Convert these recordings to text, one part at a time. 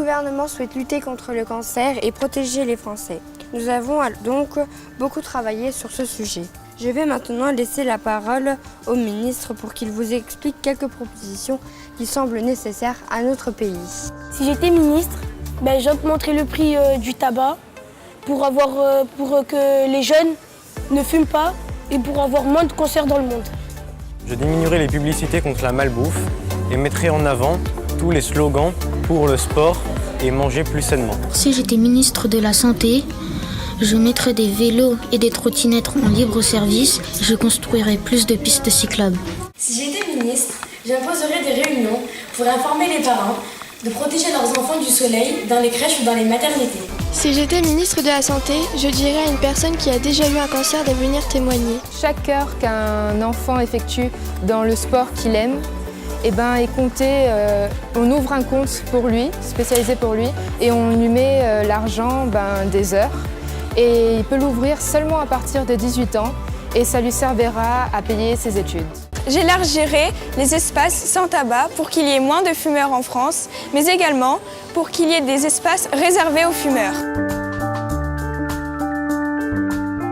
gouvernement souhaite lutter contre le cancer et protéger les Français. Nous avons donc beaucoup travaillé sur ce sujet. Je vais maintenant laisser la parole au ministre pour qu'il vous explique quelques propositions qui semblent nécessaires à notre pays. Si j'étais ministre, j'augmenterais le prix du tabac pour que les jeunes ne fument pas et pour avoir moins de cancers dans le monde. Je diminuerai les publicités contre la malbouffe et mettrai en avant tous les slogans pour le sport et manger plus sainement. Si j'étais ministre de la Santé, je mettrais des vélos et des trottinettes en libre service. Je construirais plus de pistes cyclables. Si j'étais ministre, j'imposerais des réunions pour informer les parents de protéger leurs enfants du soleil dans les crèches ou dans les maternités. Si j'étais ministre de la Santé, je dirais à une personne qui a déjà eu un cancer de venir témoigner. Chaque heure qu'un enfant effectue dans le sport qu'il aime, est compté, on ouvre un compte pour lui, spécialisé pour lui, et on lui met l'argent des heures. Et il peut l'ouvrir seulement à partir de 18 ans et ça lui servira à payer ses études. J'élargirai les espaces sans tabac pour qu'il y ait moins de fumeurs en France, mais également pour qu'il y ait des espaces réservés aux fumeurs.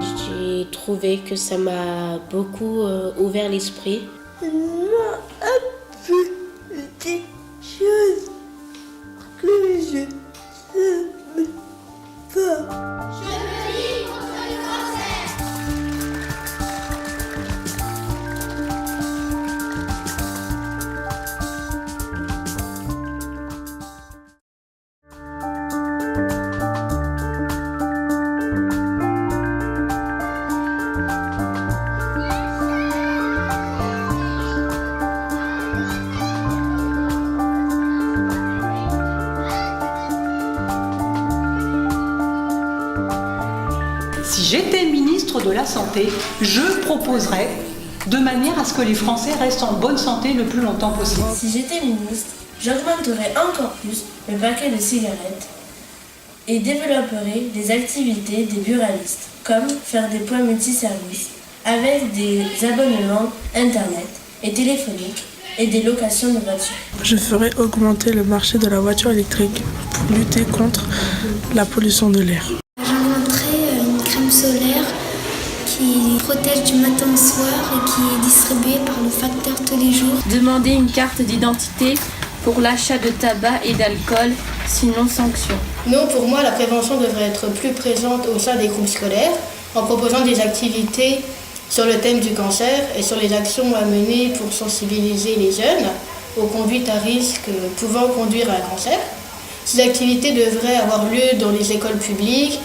J'ai trouvé que ça m'a beaucoup ouvert l'esprit. Des choses que je ne veux pas. Si j'étais ministre de la Santé, je proposerais de manière à ce que les Français restent en bonne santé le plus longtemps possible. Si j'étais ministre, j'augmenterais encore plus le paquet de cigarettes et développerais des activités des buralistes, comme faire des points multiservices avec des abonnements internet et téléphoniques et des locations de voitures. Je ferais augmenter le marché de la voiture électrique pour lutter contre la pollution de l'air. Solaire qui protège du matin au soir et qui est distribuée par le facteur tous les jours. Demander une carte d'identité pour l'achat de tabac et d'alcool, sinon sanction. Non, pour moi, la prévention devrait être plus présente au sein des groupes scolaires en proposant des activités sur le thème du cancer et sur les actions à mener pour sensibiliser les jeunes aux conduites à risque pouvant conduire à un cancer. Ces activités devraient avoir lieu dans les écoles publiques,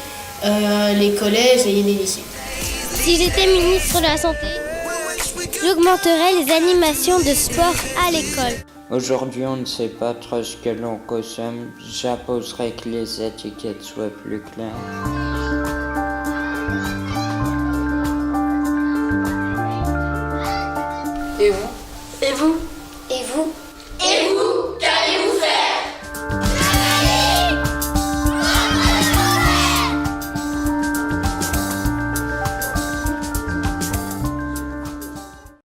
les collèges et les lycées. Si j'étais ministre de la Santé, j'augmenterais les animations de sport à l'école. Aujourd'hui, on ne sait pas trop ce que l'on consomme. J'imposerais que les étiquettes soient plus claires. Et vous ? Et vous ?